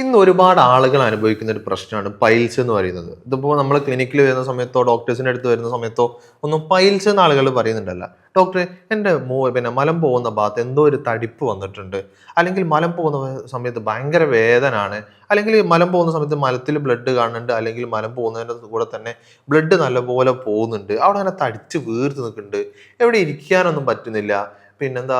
ഇന്ന് ഒരുപാട് ആളുകൾ അനുഭവിക്കുന്ന ഒരു പ്രശ്നമാണ് പൈൽസ് എന്ന് പറയുന്നത്. ഇതിപ്പോൾ നമ്മൾ ക്ലിനിക്കിൽ വരുന്ന സമയത്തോ ഡോക്ടേഴ്സിൻ്റെ അടുത്ത് വരുന്ന സമയത്തോ ഒന്നും പൈൽസ് എന്ന് ആളുകൾ പറയുന്നുണ്ടല്ല. ഡോക്ടറെ, എൻ്റെ മലം പോകുന്ന ഭാഗത്ത് എന്തോ ഒരു തടിപ്പ് വന്നിട്ടുണ്ട്, അല്ലെങ്കിൽ മലം പോകുന്ന സമയത്ത് ഭയങ്കര വേദനയാണ്, അല്ലെങ്കിൽ മലം പോകുന്ന സമയത്ത് മലത്തിൽ ബ്ലഡ് കാണുന്നുണ്ട്, അല്ലെങ്കിൽ മലം പോകുന്നതിൻ്റെ കൂടെ തന്നെ ബ്ലഡ് നല്ലപോലെ പോകുന്നുണ്ട്, അവിടെ അങ്ങനെ തടിച്ച് വീർത്ത് നിൽക്കുന്നുണ്ട്, എവിടെ ഇരിക്കാനൊന്നും പറ്റുന്നില്ല. പിന്നെന്താ,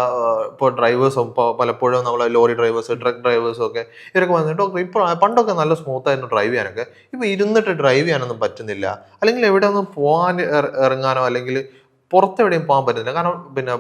ഇപ്പോൾ ഡ്രൈവേഴ്സും ഇപ്പോൾ പലപ്പോഴും നമ്മളെ ലോറി ഡ്രൈവേഴ്സ്, ട്രക്ക് ഡ്രൈവേഴ്സും ഒക്കെ ഇവരൊക്കെ വന്നിട്ട് ഡോക്ടർ ഇപ്പോൾ പണ്ടൊക്കെ നല്ല സ്മൂത്ത് ആയിരുന്നു ഡ്രൈവ് ചെയ്യാനൊക്കെ, ഇപ്പോൾ ഇരുന്നിട്ട് ഡ്രൈവ് ചെയ്യാനൊന്നും പറ്റുന്നില്ല, അല്ലെങ്കിൽ എവിടെ ഒന്നും പോകാൻ ഇറങ്ങാനോ അല്ലെങ്കിൽ പുറത്തെവിടെയും പോകാൻ പറ്റുന്നില്ല. കാരണം പിന്നെ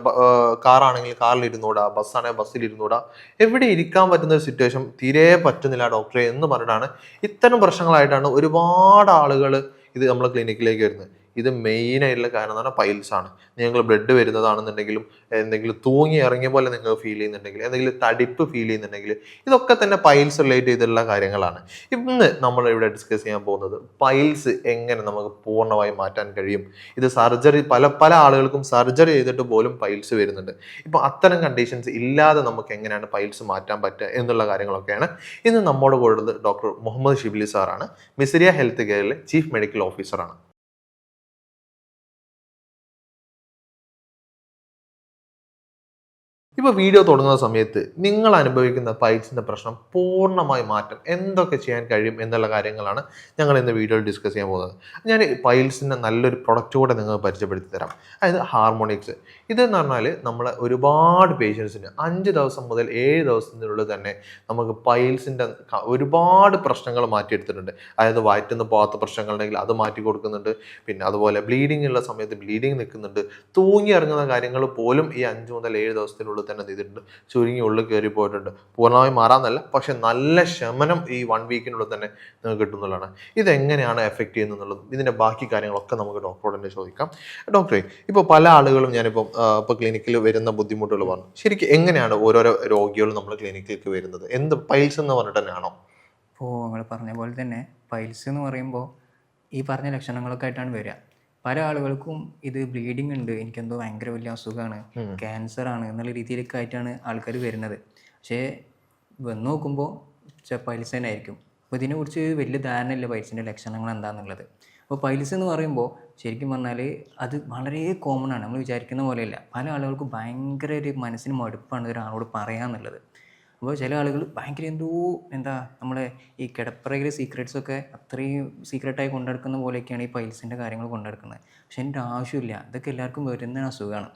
കാറാണെങ്കിൽ കാറിൽ ഇരുന്നൂടാ, ബസ്സാണെങ്കിൽ ബസ്സിൽ ഇരുന്നൂടാ, എവിടെ ഇരിക്കാൻ പറ്റുന്ന ഒരു സിറ്റുവേഷൻ തീരെ പറ്റുന്നില്ല ഡോക്ടറെ എന്ന് പറഞ്ഞിട്ടാണ് ഇത്തരം പ്രശ്നങ്ങളായിട്ടാണ് ഒരുപാട് ആളുകൾ ഇത് നമ്മളെ ക്ലിനിക്കിലേക്ക് വരുന്നത്. ഇത് മെയിൻ ആയിട്ടുള്ള കാരണം എന്ന് പറഞ്ഞാൽ പൈൽസ് ആണ്. നിങ്ങൾ ബ്ലഡ് വരുന്നതാണെന്നുണ്ടെങ്കിലും, എന്തെങ്കിലും തൂങ്ങി ഇറങ്ങിയ പോലെ നിങ്ങൾ ഫീൽ ചെയ്യുന്നുണ്ടെങ്കിൽ, എന്തെങ്കിലും തടിപ്പ് ഫീൽ ചെയ്യുന്നുണ്ടെങ്കിൽ, ഇതൊക്കെ തന്നെ പൈൽസ് റിലേറ്റ് ചെയ്തിട്ടുള്ള കാര്യങ്ങളാണ്. ഇന്ന് നമ്മൾ ഇവിടെ ഡിസ്കസ് ചെയ്യാൻ പോകുന്നത് പൈൽസ് എങ്ങനെ നമുക്ക് പൂർണ്ണമായി മാറ്റാൻ കഴിയും. ഇത് സർജറി, പല പല ആളുകൾക്കും സർജറി ചെയ്തിട്ട് പോലും പൈൽസ് വരുന്നുണ്ട്. ഇപ്പൊ അത്തരം കണ്ടീഷൻസ് ഇല്ലാതെ നമുക്ക് എങ്ങനെയാണ് പൈൽസ് മാറ്റാൻ പറ്റുക എന്നുള്ള കാര്യങ്ങളൊക്കെയാണ് ഇന്ന് നമ്മോട് കൂടെ ഡോക്ടർ മുഹമ്മദ് ഷിബ്ലി സാറാണ്. മിസ്രിയ ഹെൽത്ത് കെയറിലെ ചീഫ് മെഡിക്കൽ ഓഫീസറാണ്. ഇപ്പോൾ വീഡിയോ തുടങ്ങുന്ന സമയത്ത് നിങ്ങൾ അനുഭവിക്കുന്ന പൈൽസിൻ്റെ പ്രശ്നം പൂർണ്ണമായി മാറ്റം എന്തൊക്കെ ചെയ്യാൻ കഴിയും എന്നുള്ള കാര്യങ്ങളാണ് ഞങ്ങൾ ഇന്ന് വീഡിയോയിൽ ഡിസ്കസ് ചെയ്യാൻ പോകുന്നത്. ഞാൻ പൈൽസിൻ്റെ നല്ലൊരു പ്രൊഡക്റ്റ് കൂടെ നിങ്ങൾക്ക് പരിചയപ്പെടുത്തി തരാം. അതായത് ഹാർമോണിക്സ്. ഇതെന്ന് പറഞ്ഞാൽ നമ്മളെ ഒരുപാട് പേഷ്യൻസിന് 5 ദിവസം മുതൽ 7 ദിവസത്തിനുള്ളിൽ തന്നെ നമുക്ക് പൈൽസിൻ്റെ ഒരുപാട് പ്രശ്നങ്ങൾ മാറ്റിയെടുത്തിട്ടുണ്ട്. അതായത് വയറ്റിന്ന് പോകാത്ത പ്രശ്നങ്ങളുണ്ടെങ്കിൽ അത് മാറ്റി കൊടുക്കുന്നുണ്ട്. പിന്നെ അതുപോലെ ബ്ലീഡിങ് ഉള്ള സമയത്ത് ബ്ലീഡിങ് നിൽക്കുന്നുണ്ട്. തൂങ്ങി ഇറങ്ങുന്ന കാര്യങ്ങൾ പോലും ഈ 5 മുതൽ 7 ദിവസത്തിനുള്ളിൽ തന്നെ ചെയ്തിട്ടുണ്ട്. ചുരുങ്ങി ഉള്ളിൽ കയറി പോയിട്ടുണ്ട്. പൂർണ്ണമായും മാറാന്നല്ല, പക്ഷെ നല്ല ശമനം ഈ 1 വീക്കിനുള്ളിൽ തന്നെ നിങ്ങൾക്ക് കിട്ടുന്നതാണ്. ഇതെങ്ങനെയാണ് എഫക്ട് ചെയ്യുന്നുള്ളതും ഇതിന്റെ ബാക്കി കാര്യങ്ങളൊക്കെ നമുക്ക് ഡോക്ടറോട് തന്നെ ചോദിക്കാം. ഡോക്ടറെ, ഇപ്പോൾ പല ആളുകളും ഇപ്പോൾ ക്ലിനിക്കിൽ വരുന്ന ബുദ്ധിമുട്ടുകൾ പറഞ്ഞു. ശരിക്കും എങ്ങനെയാണ് ഓരോരോ രോഗികളും നമ്മൾ ക്ലിനിക്കിലേക്ക് വരുന്നത്? എന്ത് പൈൽസ് എന്ന് പറഞ്ഞിട്ട് തന്നെയാണോ? ഇപ്പോൾ നിങ്ങൾ പറഞ്ഞ പോലെ തന്നെ പൈൽസ് എന്ന് പറയുമ്പോൾ ഈ പറഞ്ഞ ലക്ഷണങ്ങളൊക്കെ ആയിട്ടാണ് വരിക. പല ആളുകൾക്കും ഇത് ബ്ലീഡിങ് ഉണ്ട്, എനിക്കെന്തോ ഭയങ്കര വലിയ അസുഖമാണ്, ക്യാൻസർ ആണ് എന്നുള്ള രീതിയിലൊക്കെ ആയിട്ടാണ് ആൾക്കാർ വരുന്നത്. പക്ഷേ വന്ന് നോക്കുമ്പോൾ പൈൽസ് തന്നെ ആയിരിക്കും. അപ്പോൾ ഇതിനെക്കുറിച്ച് വലിയ ധാരണ ഇല്ല പൈൽസിൻ്റെ ലക്ഷണങ്ങൾ എന്താണെന്നുള്ളത്. അപ്പോൾ പൈൽസ് എന്ന് പറയുമ്പോൾ ശരിക്കും പറഞ്ഞാൽ അത് വളരെ കോമൺ ആണ്, നമ്മൾ വിചാരിക്കുന്ന പോലെയല്ല. പല ആളുകൾക്കും ഭയങ്കര ഒരു മനസ്സിന് മടുപ്പാണ് ഒരാളോട് പറയാന്നുള്ളത്. അപ്പോൾ ചില ആളുകൾ ഭയങ്കര നമ്മളെ ഈ കിടപ്പറയിലെ സീക്രട്സൊക്കെ അത്രയും സീക്രട്ടായി കൊണ്ടെടുക്കുന്ന പോലെയൊക്കെയാണ് ഈ പൈൽസിൻ്റെ കാര്യങ്ങൾ കൊണ്ടെടുക്കുന്നത്. പക്ഷെ എൻ്റെ ആവശ്യമില്ല, ഇതൊക്കെ എല്ലാവർക്കും വരുന്ന അസുഖമാണ്.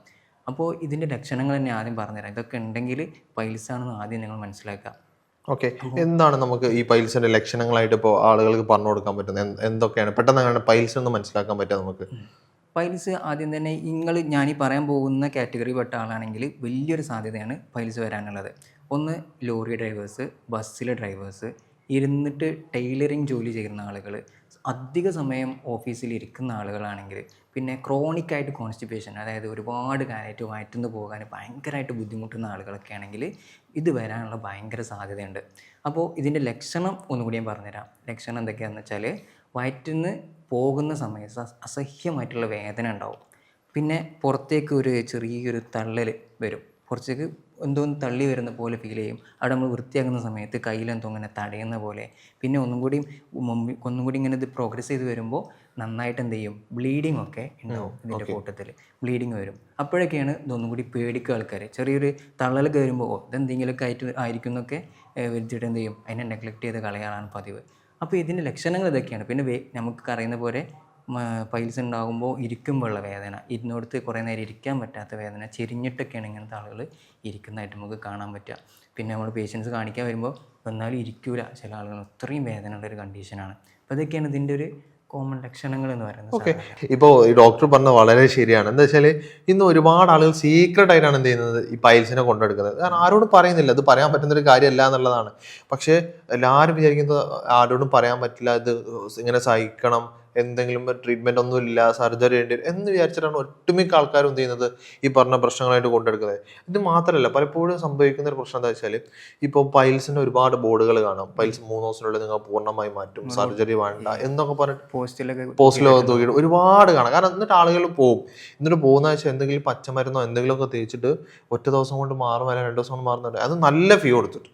അപ്പോൾ ഇതിൻ്റെ ലക്ഷണങ്ങൾ തന്നെ ആദ്യം പറഞ്ഞുതരാം. ഇതൊക്കെ ഉണ്ടെങ്കിൽ പൈൽസാണെന്ന് ആദ്യം നിങ്ങൾ മനസ്സിലാക്കുക. ഓക്കെ, എന്താണ് നമുക്ക് ഈ പൈൽസിന്റെ ലക്ഷണങ്ങളായിട്ട് ഇപ്പോൾ ആളുകൾക്ക് പറഞ്ഞു കൊടുക്കാൻ പറ്റുന്നത്? എന്തൊക്കെയാണ് പെട്ടെന്ന് പൈൽസ് എന്ന് മനസ്സിലാക്കാൻ പറ്റുക നമുക്ക്? പൈൽസ് ആദ്യം തന്നെ ഞാനീ പറയാൻ പോകുന്ന കാറ്റഗറി പെട്ട ആളാണെങ്കിൽ വലിയൊരു സാധ്യതയാണ് പൈൽസ് വരാനുള്ളത്. ഒന്ന് ലോറി ഡ്രൈവേഴ്സ്, ബസ്സിലെ ഡ്രൈവേഴ്സ്, ഇരുന്നിട്ട് ടൈലറിങ് ജോലി ചെയ്യുന്ന ആളുകൾ, അധിക സമയം ഓഫീസിൽ ഇരിക്കുന്ന ആളുകളാണെങ്കിൽ, പിന്നെ ക്രോണിക്കായിട്ട് കോൺസ്റ്റിപ്പേഷൻ, അതായത് ഒരുപാട് കാലമായിട്ട് വയറ്റുന്ന് പോകാൻ ഭയങ്കരമായിട്ട് ബുദ്ധിമുട്ടുന്ന ആളുകളൊക്കെ ആണെങ്കിൽ ഇത് വരാനുള്ള ഭയങ്കര സാധ്യതയുണ്ട്. അപ്പോൾ ഇതിൻ്റെ ലക്ഷണം ഒന്നുകൂടി ഞാൻ പറഞ്ഞുതരാം. ലക്ഷണം എന്തൊക്കെയാണെന്ന് വെച്ചാൽ, വയറ്റിന്ന് പോകുന്ന സമയത്ത് അസഹ്യമായിട്ടുള്ള വേദന ഉണ്ടാവും. പിന്നെ പുറത്തേക്ക് ഒരു ചെറിയൊരു തള്ളൽ വരും, പുറത്തേക്ക് എന്തോന്ന് തള്ളി വരുന്ന പോലെ ഫീൽ ചെയ്യും. അവിടെ നമ്മൾ വൃത്തിയാക്കുന്ന സമയത്ത് കയ്യിലെന്തോ ഇങ്ങനെ തടയുന്ന പോലെ. പിന്നെ ഒന്നും കൂടി ഇങ്ങനെ ഇത് പ്രോഗ്രസ് ചെയ്ത് വരുമ്പോൾ നന്നായിട്ട് എന്ത് ചെയ്യും, ബ്ലീഡിങ് ഒക്കെ ഉണ്ടാവും. ഇതിൻ്റെ കൂട്ടത്തിൽ ബ്ലീഡിങ് വരും. അപ്പോഴൊക്കെയാണ് ഇതൊന്നും കൂടി പേടിക്കുക ആൾക്കാർ. ചെറിയൊരു തള്ളലൊക്കെ വരുമ്പോൾ ഇതെന്തെങ്കിലുമൊക്കെ ആയിരിക്കും എന്നൊക്കെ വെച്ചിട്ട് എന്ത് ചെയ്യും, അതിനെ നെഗ്ലക്റ്റ് ചെയ്ത് കളയാറാണ് പതിവ്. അപ്പോൾ ഇതിൻ്റെ ലക്ഷണങ്ങൾ ഇതൊക്കെയാണ്. പിന്നെ നമുക്ക് അറിയുന്ന പോലെ പൈൽസ് ഉണ്ടാകുമ്പോൾ ഇരിക്കുമ്പോഴുള്ള വേദന, ഇരുന്നോടത്ത് കുറേ നേരം ഇരിക്കാൻ പറ്റാത്ത വേദന, ചെരിഞ്ഞിട്ടൊക്കെയാണ് ഇങ്ങനത്തെ ആളുകൾ ഇരിക്കുന്നതായിട്ട് നമുക്ക് കാണാൻ പറ്റുക. പിന്നെ നമ്മൾ പേഷ്യൻസ് കാണിക്കാൻ വരുമ്പോൾ വന്നാലും ഇരിക്കൂല ചില ആളുകൾ, അത്രയും വേദന ഉള്ളൊരു കണ്ടീഷനാണ്. അപ്പോൾ ഇതൊക്കെയാണ് ഇതിൻ്റെ ഒരു കോമൺ ലക്ഷണങ്ങൾ എന്ന് പറയുന്നത്. ഓക്കെ, ഇപ്പോൾ ഈ ഡോക്ടർ പറഞ്ഞത് വളരെ ശരിയാണ്. എന്താ വെച്ചാൽ ഇന്ന് ഒരുപാട് ആളുകൾ സീക്രട്ട് ആയിട്ടാണ് എന്ത് ചെയ്യുന്നത്, ഈ പൈൽസിനെ കൊണ്ടെടുക്കുന്നത്. കാരണം ആരോടും പറയുന്നില്ല, ഇത് പറയാൻ പറ്റുന്നൊരു കാര്യമല്ല എന്നുള്ളതാണ്. പക്ഷേ എല്ലാവരും വിചാരിക്കുന്നത് ആരോടും പറയാൻ പറ്റില്ല, ഇത് ഇങ്ങനെ സഹിക്കണം, എന്തെങ്കിലും ട്രീറ്റ്മെന്റ് ഒന്നും ഇല്ല, സർജറി ചെയ്യേണ്ടി വരും എന്ന് വിചാരിച്ചിട്ടാണ് ഒട്ടുമിക്ക ആൾക്കാരും എന്ത് ചെയ്യുന്നത്, ഈ പറഞ്ഞ പ്രശ്നങ്ങളായിട്ട് കൊണ്ടെടുക്കുന്നത്. ഇത് മാത്രമല്ല, പലപ്പോഴും സംഭവിക്കുന്ന ഒരു പ്രശ്നം എന്താ വെച്ചാൽ, ഇപ്പോൾ പൈൽസിന് ഒരുപാട് ബോർഡുകൾ കാണാം. പൈൽസ് 3 ദിവസത്തിനുള്ളിൽ നിങ്ങൾ പൂർണ്ണമായി മാറ്റും, സർജറി വേണ്ട എന്നൊക്കെ പറഞ്ഞിട്ട് പോസ്റ്റിലൊക്കെ തൂക്കിയിട്ട് ഒരുപാട് കാണാം. കാരണം എന്നിട്ട് ആളുകൾ പോകും. എന്നിട്ട് പോകുന്ന വെച്ചാൽ എന്തെങ്കിലും പച്ചമരുന്നോ എന്തെങ്കിലുമൊക്കെ തേച്ചിട്ട് ഒറ്റ ദിവസം കൊണ്ട് മാറും, അല്ലെങ്കിൽ 2 ദിവസം കൊണ്ട് മാറുന്നുണ്ട്. അത് നല്ല ഫീ കൊടുത്തിട്ട്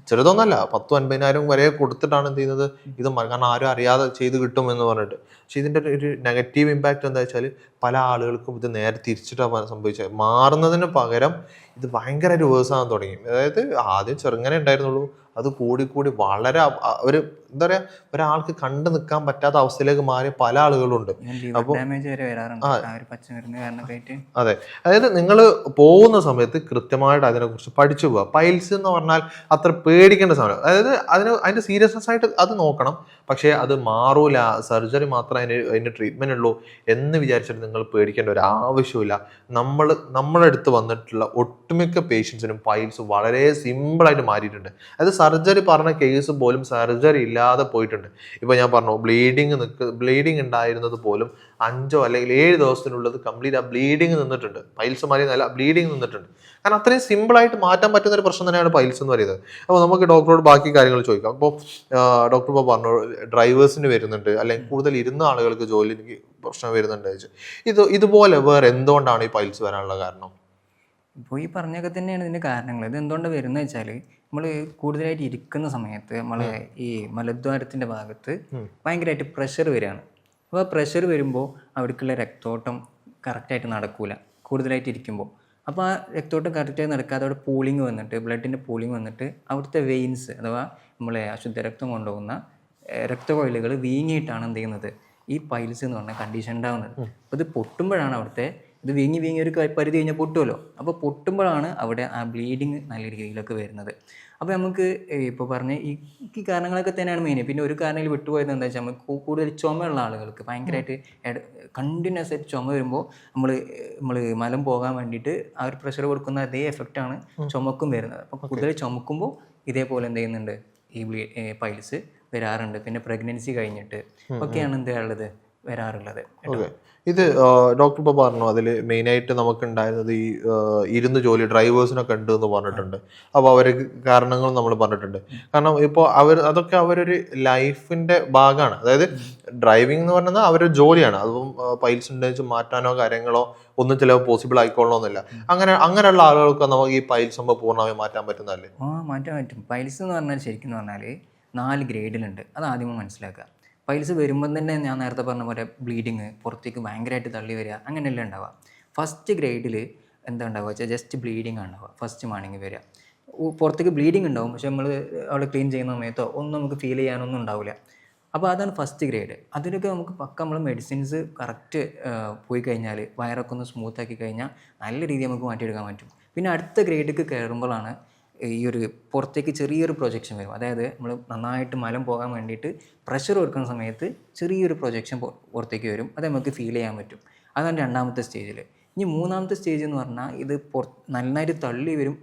ചെറുതൊന്നല്ല, 10,000-50,000 വരെ കൊടുത്തിട്ടാണ് എന്ത് ചെയ്യുന്നത് ഇത് കാരണം ആരും അറിയാതെ ചെയ്ത് കിട്ടും എന്ന് പറഞ്ഞിട്ട്. പക്ഷെ ഇതിന്റെ ഒരു നെഗറ്റീവ് ഇമ്പാക്ട് എന്താ വെച്ചാൽ പല ആളുകൾക്കും ഇത് നേരെ തിരിച്ചിട്ടാണ് സംഭവിച്ചത്. മാറുന്നതിന് പകരം ഇത് ഭയങ്കര റിവേഴ്സ് ആകാൻ തുടങ്ങി. അതായത് ആദ്യം ചെറുങ്ങനെ ഉണ്ടായിരുന്നുള്ളൂ, അത് കൂടി കൂടി വളരെ ഒരു എന്താ പറയാ ഒരാൾക്ക് കണ്ടു നിൽക്കാൻ പറ്റാത്ത അവസ്ഥയിലേക്ക് മാറിയ പല ആളുകളുണ്ട്. അപ്പോൾ അതെ, അതായത് നിങ്ങൾ പോകുന്ന സമയത്ത് കൃത്യമായിട്ട് അതിനെക്കുറിച്ച് പഠിച്ചു പോവുക. പൈൽസ് എന്ന് പറഞ്ഞാൽ അത്ര പേടിക്കേണ്ട സാധനം, അതായത് അതിന്റെ സീരിയസ്നെസ് ആയിട്ട് അത് നോക്കണം. പക്ഷേ അത് മാറൂല, സർജറി മാത്രമേ അതിന് ട്രീറ്റ്മെന്റ് ഉള്ളൂ എന്ന് വിചാരിച്ചിട്ട് നിങ്ങൾ പേടിക്കേണ്ട ഒരു ആവശ്യമില്ല. നമ്മുടെ അടുത്ത് വന്നിട്ടുള്ള ഒട്ടുമിക്ക പേഷ്യൻസിനും പൈൽസ് വളരെ സിമ്പിളായിട്ട് മാറിയിട്ടുണ്ട്. അതായത് സർജറി പറഞ്ഞ കേസ് പോലും സർജറി ഇല്ലാതെ പോയിട്ടുണ്ട്. ഇപ്പൊ ഞാൻ പറഞ്ഞു ബ്ലീഡിങ് ഉണ്ടായിരുന്നത് പോലും 5 അല്ലെങ്കിൽ 7 ദിവസത്തിനുള്ളത് കംപ്ലീറ്റ് ആ ബ്ലീഡിങ് നിന്നിട്ടുണ്ട്. പൈൽസ് മാറി നല്ല ബ്ലീഡിങ് നിന്നിട്ടുണ്ട്. കാരണം അത്രയും സിമ്പിളായിട്ട് മാറ്റാൻ പറ്റുന്ന ഒരു പ്രശ്നം തന്നെയാണ് പൈൽസ് എന്ന് പറയുന്നത്. അപ്പോൾ നമുക്ക് ഡോക്ടറോട് ബാക്കി കാര്യങ്ങൾ ചോദിക്കാം. അപ്പോൾ ഡോക്ടർ ഇപ്പോൾ പറഞ്ഞു ഡ്രൈവേഴ്സിന് വരുന്നുണ്ട്, അല്ലെങ്കിൽ കൂടുതൽ ഇരുന്ന ആളുകൾക്ക് ജോലിക്ക് പ്രശ്നം വരുന്നുണ്ട്. ഇതുപോലെ വേറെ എന്തുകൊണ്ടാണ് ഈ പൈൽസ് വരാനുള്ള കാരണം? ഇപ്പോൾ ഈ പറഞ്ഞൊക്കെ തന്നെയാണ് ഇതിൻ്റെ കാരണങ്ങൾ. ഇത് എന്തുകൊണ്ടാണ് വരുന്നത് വെച്ചാൽ നമ്മൾ കൂടുതലായിട്ട് ഇരിക്കുന്ന സമയത്ത് നമ്മൾ ഈ മലദ്വാരത്തിൻ്റെ ഭാഗത്ത് ഭയങ്കരമായിട്ട് പ്രഷർ വരികയാണ്. അപ്പോൾ ആ പ്രഷർ വരുമ്പോൾ അവിടേക്കുള്ള രക്തോട്ടം കറക്റ്റായിട്ട് നടക്കൂല കൂടുതലായിട്ട് ഇരിക്കുമ്പോൾ. അപ്പോൾ ആ രക്തോട്ടം കറക്റ്റായി നടക്കാതെ അവിടെ പൂളിങ് വന്നിട്ട് ബ്ലഡിൻ്റെ പൂളിങ് വന്നിട്ട് അവിടുത്തെ വെയിൻസ് അഥവാ നമ്മളെ അശുദ്ധരക്തം കൊണ്ടുപോകുന്ന രക്തക്കൊഴലുകൾ വീങ്ങിയിട്ടാണ് എന്ത് ചെയ്യുന്നത് ഈ പൈൽസ് എന്ന് പറഞ്ഞ കണ്ടീഷൻ ഉണ്ടാകുന്നത്. അപ്പോൾ ഇത് പൊട്ടുമ്പോഴാണ് അവിടുത്തെ ഇത് വീങ്ങി ഒരു പരിധി കഴിഞ്ഞാൽ പൊട്ടുമല്ലോ. അപ്പോൾ പൊട്ടുമ്പോഴാണ് അവിടെ ആ ബ്ലീഡിങ് നല്ല രീതിയിലൊക്കെ വരുന്നത്. അപ്പോൾ നമുക്ക് ഇപ്പോൾ പറഞ്ഞ ഈ കാരണങ്ങളൊക്കെ തന്നെയാണ് മെയിൻ. പിന്നെ ഒരു കാരണം വിട്ടുപോയത് എന്താ വെച്ചാൽ നമുക്ക് കൂടുതൽ ചുമയുള്ള ആളുകൾക്ക് ഭയങ്കരമായിട്ട് കണ്ടിന്യൂസ് ആയിട്ട് ചുമ വരുമ്പോൾ നമ്മൾ മലം പോകാൻ വേണ്ടിയിട്ട് ആ ഒരു പ്രഷർ കൊടുക്കുന്ന അതേ എഫക്റ്റാണ് ചുമക്കും വരുന്നത്. അപ്പോൾ കൂടുതൽ ചുമക്കുമ്പോൾ ഇതേപോലെ എന്ത് ചെയ്യുന്നുണ്ട് ഈ പൈൽസ് വരാറുണ്ട്. പിന്നെ പ്രഗ്നൻസി കഴിഞ്ഞിട്ട് ഒക്കെയാണ് എന്താ വരാറുള്ളത്. ഇത് ഡോക്ടർ ഇപ്പോൾ പറഞ്ഞു അതിൽ മെയിനായിട്ട് നമുക്ക് ഉണ്ടായിരുന്നത് ഈ ഇരുന്ന് ജോലി ഡ്രൈവേഴ്സിനൊക്കെ ഉണ്ട് എന്ന് പറഞ്ഞിട്ടുണ്ട്. അപ്പോൾ അവർ കാരണങ്ങൾ നമ്മൾ പറഞ്ഞിട്ടുണ്ട്. കാരണം ഇപ്പോൾ അതൊക്കെ അവരൊരു ലൈഫിന്റെ ഭാഗമാണ്. അതായത് ഡ്രൈവിംഗ് എന്ന് പറയുന്നത് അവരൊരു ജോലിയാണ്. അതും പൈൽസ് ഉണ്ടെന്ന് മാറ്റാനോ കാര്യങ്ങളോ ഒന്നും ചിലപ്പോൾ പോസിബിൾ ആയിക്കൊള്ളണമെന്നില്ല. അങ്ങനെയുള്ള ആളുകൾക്ക് നമുക്ക് ഈ പൈൽസ് നമ്മൾ പൂർണ്ണമായും മാറ്റാൻ പറ്റുന്നതല്ലേ? മാറ്റാൻ പറ്റും. പൈൽസ് എന്ന് പറഞ്ഞാൽ ശരിക്കും പറഞ്ഞാൽ 4 ഗ്രേഡിലുണ്ട്. അത് ആദ്യമേ മനസ്സിലാക്കുക. പൈൽസ് വരുമ്പം തന്നെ ഞാൻ നേരത്തെ പറഞ്ഞ പോലെ ബ്ലീഡിങ് പുറത്തേക്ക് ഭയങ്കരമായിട്ട് തള്ളി വരിക അങ്ങനെയല്ല ഉണ്ടാവുക. ഫസ്റ്റ് ഗ്രേഡിൽ എന്താ ഉണ്ടാവുക വെച്ചാൽ ജസ്റ്റ് ബ്ലീഡിങ് ആണ് ഉണ്ടാവുക. ഫസ്റ്റ് മോർണിംഗ് വരിക, പുറത്തേക്ക് ബ്ലീഡിങ് ഉണ്ടാവും. പക്ഷെ നമ്മൾ അവിടെ ക്ലീൻ ചെയ്യുന്ന സമയത്തോ ഒന്നും നമുക്ക് ഫീൽ ചെയ്യാനൊന്നും ഉണ്ടാവില്ല. അപ്പോൾ അതാണ് ഫസ്റ്റ് ഗ്രേഡ്. അതിലൊക്കെ നമുക്ക് പക്ക നമ്മൾ മെഡിസിൻസ് കറക്റ്റ് പോയി കഴിഞ്ഞാൽ വയറൊക്കെ ഒന്ന് സ്മൂത്ത് ആക്കി കഴിഞ്ഞാൽ നല്ല രീതിയിൽ നമുക്ക് മാറ്റിയെടുക്കാൻ പറ്റും. പിന്നെ അടുത്ത ഗ്രേഡിലേക്ക് കയറുമ്പോഴാണ് ഈ ഒരു പുറത്തേക്ക് ചെറിയൊരു പ്രൊജക്ഷൻ വരും. അതായത് നമ്മൾ നന്നായിട്ട് മലം പോകാൻ വേണ്ടിയിട്ട് പ്രഷർ കൊടുക്കുന്ന സമയത്ത് ചെറിയൊരു പ്രൊജക്ഷൻ പുറത്തേക്ക് വരും. അത് നമുക്ക് ഫീൽ ചെയ്യാൻ പറ്റും. അതാണ് രണ്ടാമത്തെ സ്റ്റേജിൽ. ഇനി മൂന്നാമത്തെ സ്റ്റേജ് എന്ന് പറഞ്ഞാൽ ഇത് നന്നായിട്ട് തള്ളി വരും.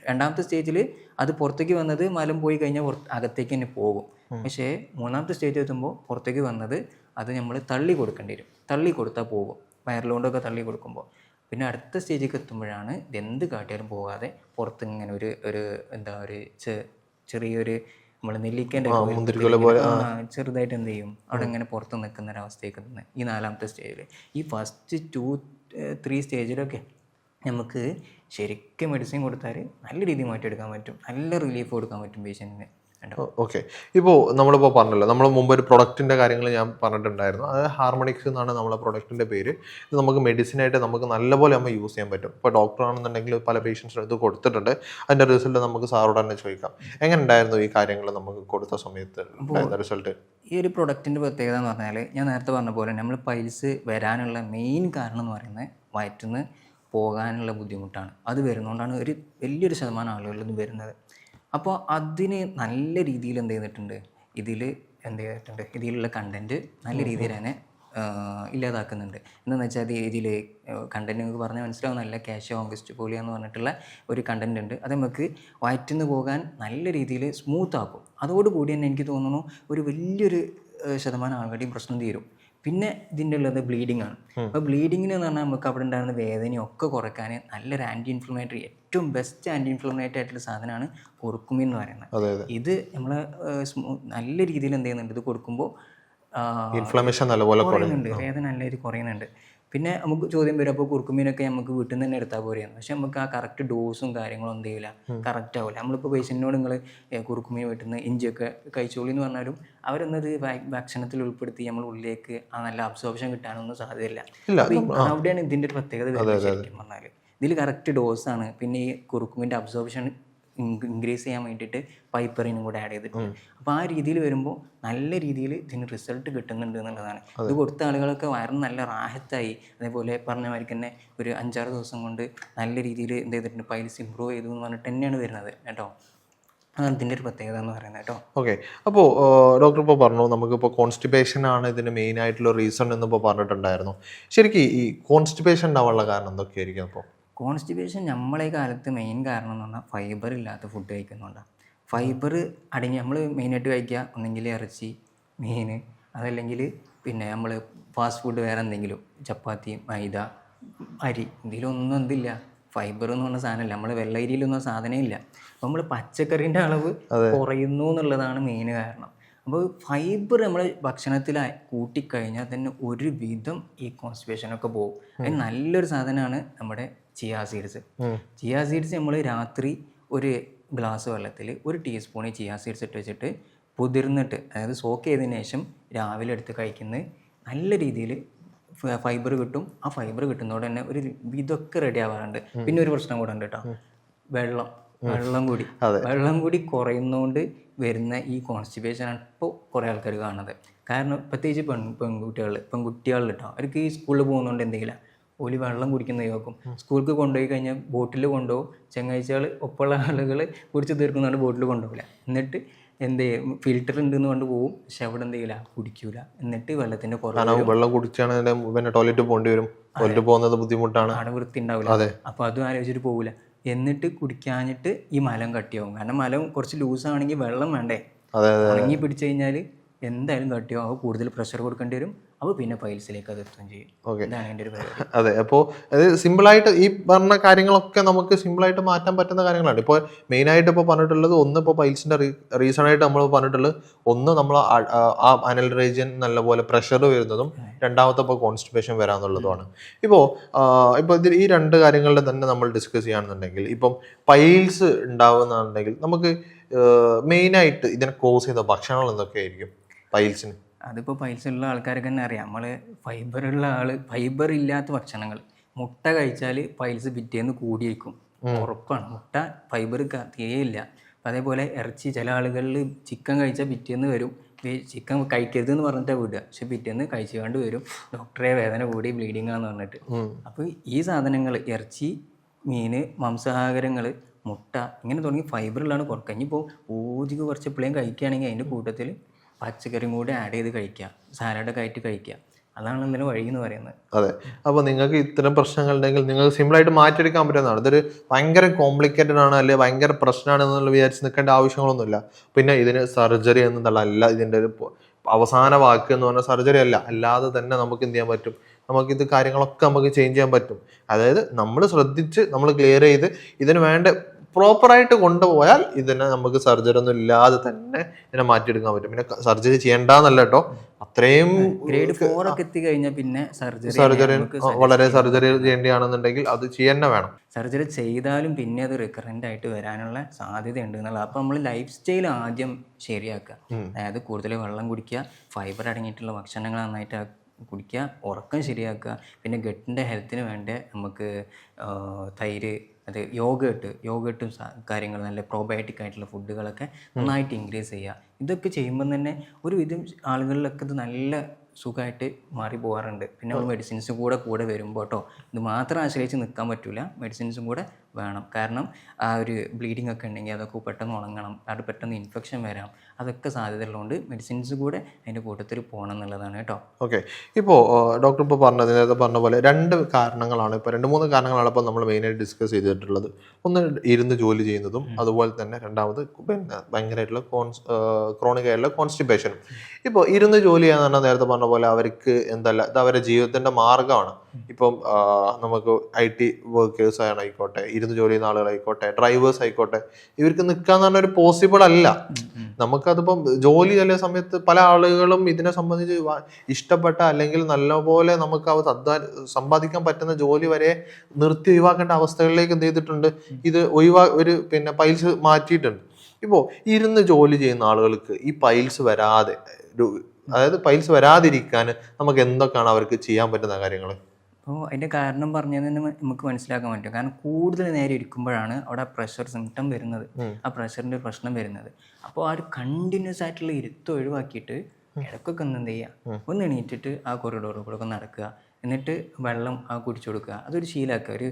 രണ്ടാമത്തെ സ്റ്റേജിൽ അത് പുറത്തേക്ക് വന്നത് മലം പോയി കഴിഞ്ഞാൽ അകത്തേക്ക് തന്നെ പോകും. പക്ഷേ മൂന്നാമത്തെ സ്റ്റേജ് എത്തുമ്പോൾ പുറത്തേക്ക് വന്നത് അത് നമ്മൾ തള്ളി കൊടുക്കേണ്ടി വരും. തള്ളി കൊടുത്താൽ പോകും, വയറിലോണ്ടൊക്കെ തള്ളി കൊടുക്കുമ്പോൾ. പിന്നെ അടുത്ത സ്റ്റേജിലേക്ക് എത്തുമ്പോഴാണ് ഇതെന്ത് കാട്ടിയാലും പോകാതെ പുറത്ത് ഇങ്ങനെ ഒരു എന്താ ഒരു ചെറിയൊരു നമ്മൾ നെല്ലിക്കേൻ്റെ ചെറുതായിട്ട് എന്ത് ചെയ്യും അവിടെ ഇങ്ങനെ പുറത്ത് നിൽക്കുന്ന ഒരവസ്ഥയൊക്കെ നിന്ന് ഈ 4ാമത്തെ സ്റ്റേജിൽ. ഈ ഫസ്റ്റ് 2-3 സ്റ്റേജിലൊക്കെ നമുക്ക് ശരിക്കും മെഡിസിൻ കൊടുത്താൽ നല്ല രീതിയിൽ മാറ്റിയെടുക്കാൻ പറ്റും. നല്ല റിലീഫ് കൊടുക്കാൻ പറ്റും പേഷ്യൻറ്റിന്. ഓക്കെ, ഇപ്പോൾ നമ്മളിപ്പോൾ പറഞ്ഞല്ലോ, നമ്മൾ മുമ്പ് ഒരു പ്രൊഡക്റ്റിൻ്റെ കാര്യങ്ങൾ ഞാൻ പറഞ്ഞിട്ടുണ്ടായിരുന്നു. അത് ഹാർമോണിക്സ് എന്നാണ് നമ്മളെ പ്രൊഡക്റ്റിൻ്റെ പേര്. ഇത് നമുക്ക് മെഡിസിനായിട്ട് നമുക്ക് നല്ലപോലെ നമ്മൾ യൂസ് ചെയ്യാൻ പറ്റും. ഇപ്പോൾ ഡോക്ടറാണെന്നുണ്ടെങ്കിൽ പല പേഷ്യൻസിനും ഇത് കൊടുത്തിട്ടുണ്ട്. അതിൻ്റെ റിസൾട്ട് നമുക്ക് സാറോട് തന്നെ ചോദിക്കാം. എങ്ങനെ ഉണ്ടായിരുന്നു ഈ കാര്യങ്ങൾ നമുക്ക് കൊടുത്ത സമയത്ത് റിസൾട്ട്? ഈ ഒരു പ്രൊഡക്റ്റിൻ്റെ പ്രത്യേകത എന്ന് പറഞ്ഞാൽ ഞാൻ നേരത്തെ പറഞ്ഞ പോലെ നമ്മൾ പൈൽസ് വരാനുള്ള മെയിൻ കാരണം എന്ന് പറയുന്നത് വയറ്റിന്ന് പോകാനുള്ള ബുദ്ധിമുട്ടാണ്. അത് വരുന്നതുകൊണ്ടാണ് ഒരു വലിയൊരു ശതമാനം ആളുകളിൽ ഇത് വരുന്നത്. അപ്പോൾ അതിന് നല്ല രീതിയിൽ എന്ത് ചെയ്തിട്ടുണ്ട്, ഇതിലുള്ള കണ്ടൻറ്റ് നല്ല രീതിയിൽ തന്നെ ഇല്ലാതാക്കുന്നുണ്ട്. എന്താണെന്ന് വെച്ചാൽ ഇതിൽ കണ്ടൻറ്റ് നിങ്ങൾക്ക് പറഞ്ഞാൽ മനസ്സിലാവും. നല്ല കാൽഷ്യം ഓഗസ്റ്റ് പോളിയ എന്ന് പറഞ്ഞിട്ടുള്ള ഒരു കണ്ടൻറ്റ് ഉണ്ട്. അത് നമുക്ക് വയറ്റിന്ന് പോകാൻ നല്ല രീതിയിൽ സ്മൂത്ത് ആക്കും. അതോടുകൂടി തന്നെ എനിക്ക് തോന്നുന്നു ഒരു വലിയൊരു ശതമാനം ആളുകളുടെയും പ്രശ്നം തീരും. പിന്നെ ഇതിൻ്റെ ഉള്ളത് ബ്ലീഡിങ് ആണ്. അപ്പോൾ ബ്ലീഡിങ്ങിന് എന്ന് പറഞ്ഞാൽ നമുക്ക് അവിടെ ഉണ്ടാകുന്ന വേദനയും ഒക്കെ കുറയ്ക്കാൻ നല്ലൊരു ആൻറ്റി ഇൻഫ്ലമേറ്ററി, ഏറ്റവും ബെസ്റ്റ് ആൻറ്റി ഇൻഫ്ലമേറ്ററി ആയിട്ടുള്ള സാധനമാണ് കുർക്കുമിൻ എന്ന് പറയുന്നത്. ഇത് നമ്മൾ നല്ല രീതിയിൽ എന്ത് ചെയ്യുന്നുണ്ട്, ഇത് കൊടുക്കുമ്പോൾ ഇൻഫ്ലമേഷൻ നല്ലപോലെ കുറയുന്നുണ്ട്, വേദന നല്ല രീതിയിൽ കുറയുന്നുണ്ട്. പിന്നെ നമുക്ക് ചോദ്യം വരും, അപ്പോൾ കുറുക്കുമീനൊക്കെ നമുക്ക് വീട്ടിൽ നിന്ന് തന്നെ എടുത്താൽ പോരെയാണ്. പക്ഷെ നമുക്ക് ആ കറക്റ്റ് ഡോസും കാര്യങ്ങളും എന്ത് ചെയ്യില്ല, കറക്റ്റ് ആവില്ല. നമ്മളിപ്പോൾ പേഷ്യൻറ്റിനോട് നിങ്ങൾ കുറുക്കുമീൻ വീട്ടിൽ നിന്ന് ഇഞ്ചിയൊക്കെ കഴിച്ചോളി എന്ന് പറഞ്ഞാലും അവരൊന്നത് ഭക്ഷണത്തിൽ ഉൾപ്പെടുത്തി നമ്മൾ ഉള്ളിലേക്ക് ആ നല്ല അബ്സോർപ്ഷൻ കിട്ടാനൊന്നും സാധ്യതയില്ല. അവിടെയാണ് ഇതിൻ്റെ ഒരു പ്രത്യേകത വരുന്നത് ശരിക്കും പറഞ്ഞാൽ. ഇതിൽ കറക്റ്റ് ഡോസാണ്. പിന്നെ ഈ കുറുക്കുമീൻ്റെ അബ്സോർപ്ഷൻ ഇൻക്രീസ് ചെയ്യാൻ വേണ്ടിയിട്ട് പൈപ്പറിനും കൂടെ ആഡ് ചെയ്തിട്ടുണ്ട്. അപ്പോൾ ആ രീതിയിൽ വരുമ്പോൾ നല്ല രീതിയിൽ ഇതിന് റിസൾട്ട് കിട്ടുന്നുണ്ട് എന്നുള്ളതാണ്. ഇത് കൊടുത്ത ആളുകളൊക്കെ വയറിന് നല്ല റാഹത്തായി. അതേപോലെ പറഞ്ഞ മാതിരി തന്നെ ഒരു 5-6 ദിവസം കൊണ്ട് നല്ല രീതിയിൽ എന്ത് ചെയ്തിട്ടുണ്ട്, പൈൽസ് ഇമ്പ്രൂവ് ചെയ്തു എന്ന് പറഞ്ഞിട്ട് തന്നെയാണ് വരുന്നത് കേട്ടോ. അതാണ് ഇതിൻ്റെ ഒരു പ്രത്യേകത എന്ന് പറയുന്നത് കേട്ടോ. ഓക്കെ, അപ്പോൾ ഡോക്ടർ ഇപ്പോൾ പറഞ്ഞു നമുക്കിപ്പോൾ കോൺസ്റ്റിപ്പേഷൻ ആണ് ഇതിന് മെയിൻ ആയിട്ടുള്ള റീസൺ എന്നിപ്പോൾ പറഞ്ഞിട്ടുണ്ടായിരുന്നു. ശരിക്കും ഈ കോൺസ്റ്റിപ്പേഷൻ ഉണ്ടാവാനുള്ള കാരണം എന്തൊക്കെയായിരിക്കും? അപ്പോൾ കോൺസ്റ്റിപ്പേഷൻ നമ്മളെ കാലത്ത് മെയിൻ കാരണം എന്ന് പറഞ്ഞാൽ ഫൈബർ ഇല്ലാത്ത ഫുഡ് കഴിക്കുന്നുണ്ടാണ്. ഫൈബർ അടങ്ങി നമ്മൾ മെയിനായിട്ട് കഴിക്കുക ഒന്നെങ്കിൽ ഇറച്ചി, മീൻ, അതല്ലെങ്കിൽ പിന്നെ നമ്മൾ ഫാസ്റ്റ് ഫുഡ് വേറെ എന്തെങ്കിലും ചപ്പാത്തി, മൈദ, അരി, ഇതിലൊന്നും എന്തില്ല, ഫൈബർ എന്ന് പറഞ്ഞ സാധനമില്ല. നമ്മൾ വെള്ളരിയിലൊന്നും സാധനം ഇല്ല. അപ്പോൾ നമ്മൾ പച്ചക്കറീൻ്റെ അളവ് കുറയുന്നു എന്നുള്ളതാണ് മെയിൻ കാരണം. അപ്പോൾ ഫൈബർ നമ്മൾ ഭക്ഷണത്തിൽ കൂട്ടിക്കഴിഞ്ഞാൽ തന്നെ ഒരു വിധം ഈ കോൺസ്റ്റിപ്പേഷനൊക്കെ പോകും. അതിന് നല്ലൊരു സാധനമാണ് നമ്മുടെ ചിയാ സീഡ്സ്. ചിയാ സീഡ്സ് നമ്മൾ രാത്രി ഒരു ഗ്ലാസ് വെള്ളത്തിൽ 1 ടീസ്പൂൺ ചിയാ സീഡ്സ് ഇട്ട് വെച്ചിട്ട് കുതിർന്നിട്ട്, അതായത് സോക്ക് ചെയ്തതിന് ശേഷം രാവിലെ എടുത്ത് കഴിക്കുന്നത് നല്ല രീതിയിൽ ഫൈബർ കിട്ടും. ആ ഫൈബർ കിട്ടുന്നതോടെ തന്നെ ഒരു ഇതൊക്കെ റെഡി ആവാറുണ്ട്. പിന്നെ ഒരു പ്രശ്നം കൂടെ ഉണ്ട് കേട്ടോ, വെള്ളം കൂടി കുറയുന്നതുകൊണ്ട് വരുന്ന ഈ കോൺസ്റ്റിപ്പേഷനാണ് ഇപ്പോൾ കുറേ ആൾക്കാർ കാണുന്നത്. കാരണം പ്രത്യേകിച്ച് പെൺകുട്ടികളിൽ കേട്ടോ, അവർക്ക് ഈ സ്കൂളിൽ പോകുന്നതുകൊണ്ട് എന്തെങ്കിലും ഓല് വെള്ളം കുടിക്കുന്ന യോഗം സ്കൂൾക്ക് കൊണ്ടുപോയി കഴിഞ്ഞാൽ ബോട്ടിൽ കൊണ്ടുപോകും. ചങ്ങാഴ്ചകൾ ഒപ്പമുള്ള ആളുകൾ കുടിച്ച് തീർക്കുന്നതുകൊണ്ട് ബോട്ടിൽ കൊണ്ടുപോകില്ല. എന്നിട്ട് എന്ത് ചെയ്യും, ഫിൽറ്റർ ഉണ്ടെന്ന് കൊണ്ട് പോകും. പക്ഷെ അവിടെ എന്ത് ചെയ്യില്ല, കുടിക്കൂല. എന്നിട്ട് വെള്ളത്തിന്റെ വെള്ളം കുടിച്ചാണ് പിന്നെ ടോയ്ലറ്റ് പോകേണ്ടി വരും. ടോയ്ലറ്റ് പോകുന്നത് ബുദ്ധിമുട്ടാണ്, അവിടെ വൃത്തി ഉണ്ടാവില്ല. അപ്പോൾ അതും ആലോചിച്ചിട്ട് പോകില്ല. എന്നിട്ട് കുടിക്കാഞ്ഞിട്ട് ഈ മലം കട്ടിയാവും. കാരണം മലം കുറച്ച് ലൂസാണെങ്കിൽ വെള്ളം വേണ്ടേ, ഉണങ്ങി പിടിച്ചു കഴിഞ്ഞാൽ എന്തായാലും കട്ടിയാവും. അപ്പോൾ കൂടുതൽ പ്രഷർ കൊടുക്കേണ്ടി വരും. അപ്പോൾ പിന്നെ പൈൽസിലേക്ക് അത് എത്തുകയും ചെയ്യും. ഇതാണ് എൻ്റെ ഒരു പരിപാടി. അതെ, അപ്പോൾ അത് സിമ്പിളായിട്ട് ഈ പറഞ്ഞ കാര്യങ്ങളൊക്കെ നമുക്ക് സിമ്പിളായിട്ട് മാറ്റാൻ പറ്റുന്ന കാര്യങ്ങളാണ്. ഇപ്പോൾ മെയിനായിട്ട് ഇപ്പോൾ പറഞ്ഞിട്ടുള്ളത് ഒന്ന്, ഇപ്പോൾ പൈൽസിൻ്റെ റീസൺ ആയിട്ട് നമ്മൾ പറഞ്ഞിട്ടുള്ളത് ഒന്ന്, നമ്മൾ ആ അനൽ റീജിയൻ നല്ലപോലെ പ്രഷർ വരുന്നതും, രണ്ടാമത്തെ ഇപ്പോൾ കോൺസ്റ്റിപ്പേഷൻ വരാന്നുള്ളതുമാണ്. ഇപ്പോൾ ഇതിൽ ഈ 2 കാര്യങ്ങളിൽ തന്നെ നമ്മൾ ഡിസ്കസ് ചെയ്യുകയാണെന്നുണ്ടെങ്കിൽ, ഇപ്പം പൈൽസ് ഉണ്ടാവുന്നുണ്ടെങ്കിൽ നമുക്ക് മെയിനായിട്ട് ഇതിനെ കോസ് ചെയ്യുന്ന ഭക്ഷണങ്ങൾ എന്തൊക്കെയായിരിക്കും പൈൽസിന്? അതിപ്പോൾ പൈൽസ് ഉള്ള ആൾക്കാർക്ക് തന്നെ അറിയാം. നമ്മൾ ഫൈബർ ഇല്ലാത്ത ഭക്ഷണങ്ങൾ, മുട്ട കഴിച്ചാൽ പൈൽസ് പിറ്റേന്ന് കൂടിയിരിക്കും, ഉറപ്പാണ്. മുട്ട ഫൈബർ തീരെ ഇല്ല. അതേപോലെ ഇറച്ചി, ചില ആളുകളിൽ ചിക്കൻ കഴിച്ചാൽ പിറ്റേന്ന് വരും. ചിക്കൻ കഴിക്കരുത് എന്ന് പറഞ്ഞിട്ടാണ് വിടുക, പക്ഷെ പിറ്റേന്ന് കഴിച്ചുകൊണ്ട് വരും, ഡോക്ടറെ വേദന കൂടി ബ്ലീഡിങ് ആണെന്ന് പറഞ്ഞിട്ട്. അപ്പോൾ ഈ സാധനങ്ങൾ, ഇറച്ചി, മീൻ, മാംസാഹാരങ്ങൾ, മുട്ട, ഇങ്ങനെ തുടങ്ങി ഫൈബറിലാണ് കുറക്കുക. ഇനിയിപ്പോൾ ഊജിക്ക് കുറച്ച് എപ്പോഴും കഴിക്കുകയാണെങ്കിൽ അതിൻ്റെ കൂട്ടത്തിൽ പച്ചക്കറിയും കൂടി ആഡ് ചെയ്ത് കഴിക്കുക, സാലഡൊക്കെ ആയിട്ട് കഴിക്കുക. അതാണ് ഇതിന് വഴി എന്ന് പറയുന്നത്. അതെ, അപ്പോൾ നിങ്ങൾക്ക് ഇത്തരം പ്രശ്നങ്ങൾ ഉണ്ടെങ്കിൽ നിങ്ങൾക്ക് സിമ്പിളായിട്ട് മാറ്റിയെടുക്കാൻ പറ്റുന്നതാണ്. ഇതൊരു ഭയങ്കര കോംപ്ലിക്കേറ്റഡ് ആണ്, അല്ലെങ്കിൽ ഭയങ്കര പ്രശ്നമാണ് എന്നുള്ള വിചാരിച്ച് നിൽക്കേണ്ട ആവശ്യങ്ങളൊന്നുമില്ല. പിന്നെ ഇതിന് സർജറി എന്നല്ല ഇതിൻ്റെ ഒരു അവസാന വാക്ക് എന്ന് പറഞ്ഞാൽ സർജറി അല്ല. അല്ലാതെ തന്നെ നമുക്ക് എന്ത് ചെയ്യാൻ പറ്റും, നമുക്കിത് കാര്യങ്ങളൊക്കെ നമുക്ക് ചേഞ്ച് ചെയ്യാൻ പറ്റും. അതായത് നമ്മൾ ശ്രദ്ധിച്ച് നമ്മൾ ക്ലിയർ ചെയ്ത് ഇതിന് വേണ്ട പ്രോപ്പറായിട്ട് കൊണ്ടുപോയാൽ ഇതിനെ നമുക്ക് സർജറി ഒന്നും ഇല്ലാതെ തന്നെ ഇതിനെ മാറ്റിയെടുക്കാൻ പറ്റും. പിന്നെ സർജറി ചെയ്യേണ്ടെന്നല്ല കേട്ടോ, അത്രയും ഗ്രേഡ് 4 ഒക്കെ എത്തി കഴിഞ്ഞാൽ പിന്നെ സർജറി വളരെ സർജറി ചെയ്യേണ്ടതാണെന്നുണ്ടെങ്കിൽ അത് ചെയ്യന്നെ വേണം. സർജറി ചെയ്താലും പിന്നെ അത് റിക്കറൻ്റ് ആയിട്ട് വരാനുള്ള സാധ്യത ഉണ്ട് എന്നുള്ളത്. അപ്പോൾ നമ്മൾ ലൈഫ് സ്റ്റൈൽ ആദ്യം ശരിയാക്കുക. അതായത് കൂടുതൽ വെള്ളം കുടിക്കുക, ഫൈബർ അടങ്ങിയിട്ടുള്ള ഭക്ഷണങ്ങൾ നന്നായിട്ട് കുടിക്കുക, ഉറക്കം ശരിയാക്കുക. പിന്നെ ഗട്ടിൻ്റെ ഹെൽത്തിന് വേണ്ട നമുക്ക് തൈര്, അത് യോഗട്ടും കാര്യങ്ങൾ, നല്ല പ്രോബയോട്ടിക് ആയിട്ടുള്ള ഫുഡുകളൊക്കെ നന്നായിട്ട് ഇൻക്രീസ് ചെയ്യുക. ഇതൊക്കെ ചെയ്യുമ്പം തന്നെ ഒരുവിധം ആളുകളിലൊക്കെ ഇത് നല്ല സുഖമായിട്ട് മാറി പോകാറുണ്ട്. പിന്നെ നമ്മൾ മെഡിസിൻസും കൂടെ വരുമ്പോൾ കേട്ടോ, ഇത് മാത്രം ആശ്രയിച്ച് നിൽക്കാൻ പറ്റില്ല, മെഡിസിൻസും കൂടെ വേണം. കാരണം ആ ഒരു ബ്ലീഡിങ് ഒക്കെ ഉണ്ടെങ്കിൽ അതൊക്കെ പെട്ടെന്ന് ഉണങ്ങണം, അത് പെട്ടെന്ന് ഇൻഫെക്ഷൻ വരാം, അതൊക്കെ സാധ്യതയുള്ളതുകൊണ്ട് മെഡിസിൻസ് കൂടെ അതിൻ്റെ കൂട്ടത്തിൽ പോകണം എന്നുള്ളതാണ് കേട്ടോ. ഓക്കെ, ഇപ്പോൾ ഡോക്ടർ ഇപ്പോൾ നേരത്തെ പറഞ്ഞ പോലെ 2 കാരണങ്ങളാണ്, ഇപ്പോൾ 2-3 കാരണങ്ങളാണ് ഇപ്പോൾ നമ്മൾ മെയിനായിട്ട് ഡിസ്കസ് ചെയ്തിട്ടുള്ളത്. ഒന്ന് ഇരുന്ന് ജോലി ചെയ്യുന്നതും, അതുപോലെ തന്നെ രണ്ടാമത് പിന്നെ ഭയങ്കരമായിട്ടുള്ള ക്രോണിക് ആയിട്ടുള്ള കോൺസ്റ്റിപ്പേഷനും. ഇപ്പോൾ ഇരുന്ന് ജോലി ചെയ്യാന്ന് പറഞ്ഞാൽ നേരത്തെ പറഞ്ഞ പോലെ അവർക്ക് എന്തല്ല, ഇത് അവരുടെ ജീവിതത്തിൻ്റെ മാർഗ്ഗമാണ്. ഇപ്പം നമുക്ക് IT വർക്കേഴ്സ് ആയിക്കോട്ടെ, ഇരുന്ന് ജോലി ചെയ്യുന്ന ആളുകളായിക്കോട്ടെ, ഡ്രൈവേഴ്സ് ആയിക്കോട്ടെ, ഇവർക്ക് നിൽക്കാന്ന് പറഞ്ഞ ഒരു പോസിബിൾ അല്ല. നമുക്കതിപ്പം ജോലി ചില സമയത്ത് പല ആളുകളും ഇതിനെ സംബന്ധിച്ച് ഇഷ്ടപ്പെട്ട അല്ലെങ്കിൽ നല്ലപോലെ നമുക്ക് സമ്പാദിക്കാൻ പറ്റുന്ന ജോലി വരെ നിർത്തി ഒഴിവാക്കേണ്ട അവസ്ഥകളിലേക്ക് എന്ത് ചെയ്തിട്ടുണ്ട്, ഇത് ഒരു പൈൽസ് മാറ്റിയിട്ടുണ്ട്. ഇപ്പോൾ ഇരുന്ന് ജോലി ചെയ്യുന്ന ആളുകൾക്ക് ഈ പൈൽസ് വരാതെ അതായത് പൈൽസ് വരാതിരിക്കാൻ നമുക്ക് എന്തൊക്കെയാണ് അവർക്ക് ചെയ്യാൻ പറ്റുന്ന കാര്യങ്ങൾ? അപ്പോൾ അതിൻ്റെ കാരണം പറഞ്ഞത് തന്നെ നമുക്ക് മനസ്സിലാക്കാൻ പറ്റും. കാരണം കൂടുതൽ നേരം ഇരിക്കുമ്പോഴാണ് അവിടെ പ്രഷർ സിംറ്റം വരുന്നത്, ആ പ്രഷറിൻ്റെ പ്രശ്നം വരുന്നത്. അപ്പോൾ ആ ഒരു കണ്ടിന്യൂസ് ആയിട്ടുള്ള ഇരുത്തം ഒഴിവാക്കിയിട്ട് ഇടയ്ക്കൊക്കെ എന്ത് ചെയ്യുക, ഒന്ന് എണീറ്റിട്ട് ആ കൊറിഡോറിൽ കൂടെ ഒക്കെ നടക്കുക, എന്നിട്ട് വെള്ളം കുടിച്ചു കൊടുക്കുക. അതൊരു ശീലമാക്കുക. ഒരു